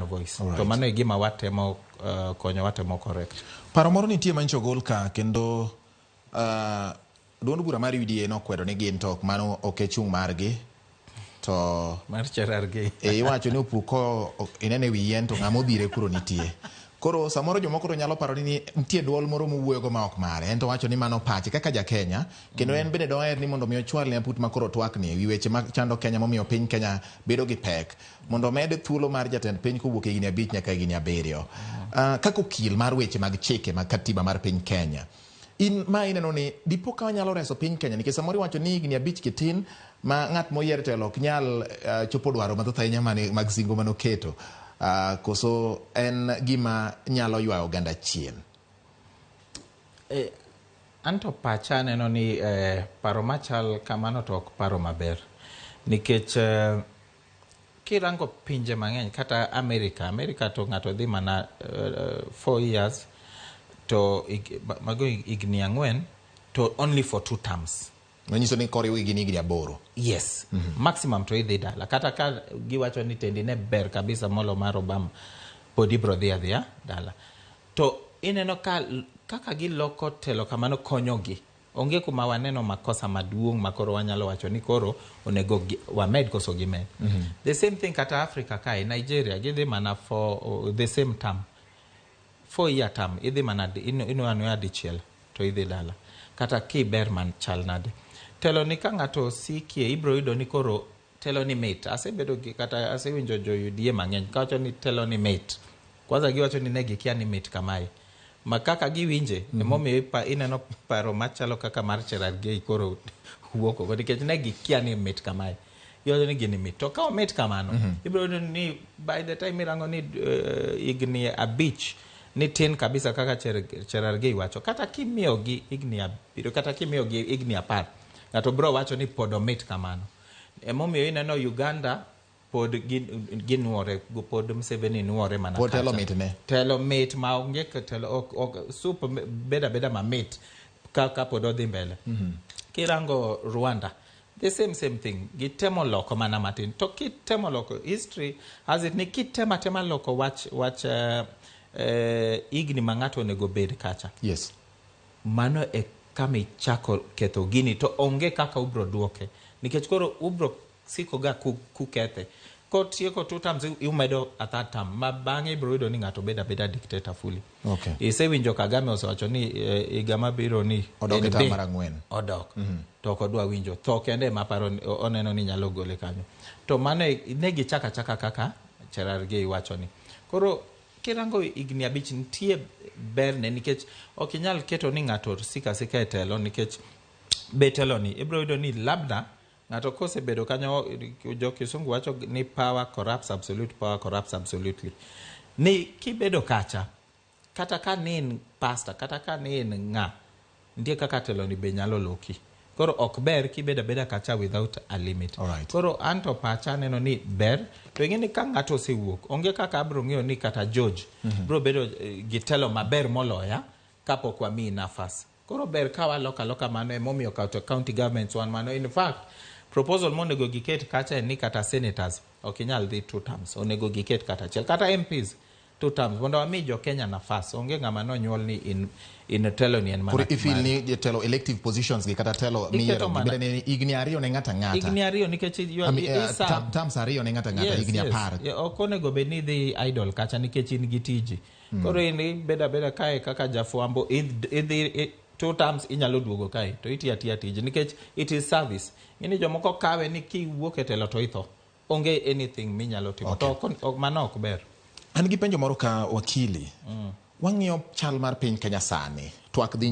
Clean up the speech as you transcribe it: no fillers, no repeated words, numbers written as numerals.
voice. To mano e gima watemo konyo watemo correct. Paro moro nitie mancho gol ka kendo duond bura mar UDA nokwedo ni gin tok mano okechung margi to mar Cherargei iwacho ni opuko inene wi yien to ng'amo dhire kuro nitie. Koro samoro jomoko nyalo paro ni nitie duol moro mowuoyogo ma ok mare. En to wacho ni mano pache kaka ja Kenya kendo en bende doher ni mondo mi ochwal ne put makoro twakni wi weche ma chando Kenya momiyo piny Kenya bedo gi pek mondo med thuolo mar jatend piny kowuok e higni 5 nyaka higni 7. Kaka okil mar weche mag chike mag katiba mar piny Kenya, in ma ineno ni dipo ka wanyalo reso piny Kenya nikech samoro iwacho ni higni 5 kitin ma ng'at moyier telo ok nyal chopo dwaro mathoth ahinya mag singo manoketo. Koso en gima nyalo ywayo oganda chien. Anto pacha neno ni paro machal kamano to ok paro maber. Nikech kirango pinje mang'eny kata Amerika to ng'ato dhi mana 4 years to mago higni 4 to only for 2 terms. Manyiso ni koriwo higni 8. Yes. Maximum to idhi dala. Kata ka giwacho ni tendi ne ber kabisa molo mar Obama pod ibro dhi adhiya dala. To ineno kaka giloko telo kamano konyogi. Onge kuma waneno makosa maduong' makoro wanyalo wacho ni koro onego wamed koso gimed. The same thing kata Africa kai Nigeria gidhi mana for the same term. 4-year term idhi mana ino anu adichiel to idhi dala. Kata kiber man chal nade. Telo ni ka ng'ato sikie ibro yudo ni koro telo ni mate. Asebedo kata asewinjo jo UDA mang'eny kawacho ni telo ni mate. Kwanza giwacho ni negi kia ni mate kamae. Makaka giwinje emomiyo ineno paro machalo kaka mar Cherargei koro wuoko nikech negi kia ni mate kamae. Giwacho ni gini mate. To ka mate kamano ibro yudo ni by the time irango ni higni 5 ni tin kabisa kaka Cherargei wacho. Kata kimiyo gi higni 7 kata kimiyo gi higni 10 ngato bro wacho ni pod omit kamano. Emomiyo ineno Uganda pod ginuore pod Museveni nuore mana pod telo mit ne. Telo mit ma onge telo super beda ma mit kaka pod odhi mbele. Kirango Rwanda the same thing. Gitemo loko mana matin. To kitemo loko history as it ni kitema loko wach igni mangato onego bed kacha. Yes. Mano e kama ichako ketho gini to onge kaka ubro duoke. Nikech koro ubro siko ga kukethe. Kotieko 2 terms umedo a 3rd term. Ma bang'e ibro yudo ni ng'ato beda dictator fully. Okay. Isewinjo Kagame osewacho ni higa mabiro ni odok e term mar 4. Odok. To kodwa winjo. To kende maparo oneno ni nyalo gole kanyo. To mano negi chaka kaka Cherargei wacho ni. Koro kirango higni 5 nitie berne nikech ok inyal keto ni ng'ato sika e telo nikech betelo ni ibro yudo ni labda ng'ato kosebedo kanyo jo kisungu wacho ni power corrupts absolutely. Ni kibedo kacha kata ka nin pastor kata ka nin ng'a ndie kaka telo ni be nyalo loki. Koro ok ber kibeda kacha without a limit. Right. Koro anto pacha neno ni ber to ng'eni ka ng'ato osewuok onge kaka abro ng'eyo ni kata George bro bedo gitelo maber moloya kapok wami nafas. Koro ber ka waloka mano emomiyo county governments wan mano. In fact proposal monego giket kacha ni kata senators ok inyal dhi 2 terms onego giket kata achiel kata MPs 2 terms mondo wami jo Kenya nafas. Onge ng'ama nonyuol ni in telo ni en mana. Koro ifil ni telo elective positions gi kata telo miyiero bende ni higni 2 ne ng'ata. Higni 2 nikech terms 2 ne ng'ata higni 10. Ok onego bed ni dhi idol kacha nikech in gi tiji. Koro in beda kae kaka jafuambo idhi 2 terms inyalo duogo kae to itiya tiji nikech it is service. Ng'eni jomoko kawe ni kiwuok e telo to itho. Onge anything minyalo timo. To mano ok ber. An gi penjo moro ka wakili. Wang'iyo chal mar piny Kenya sani. Twak dhi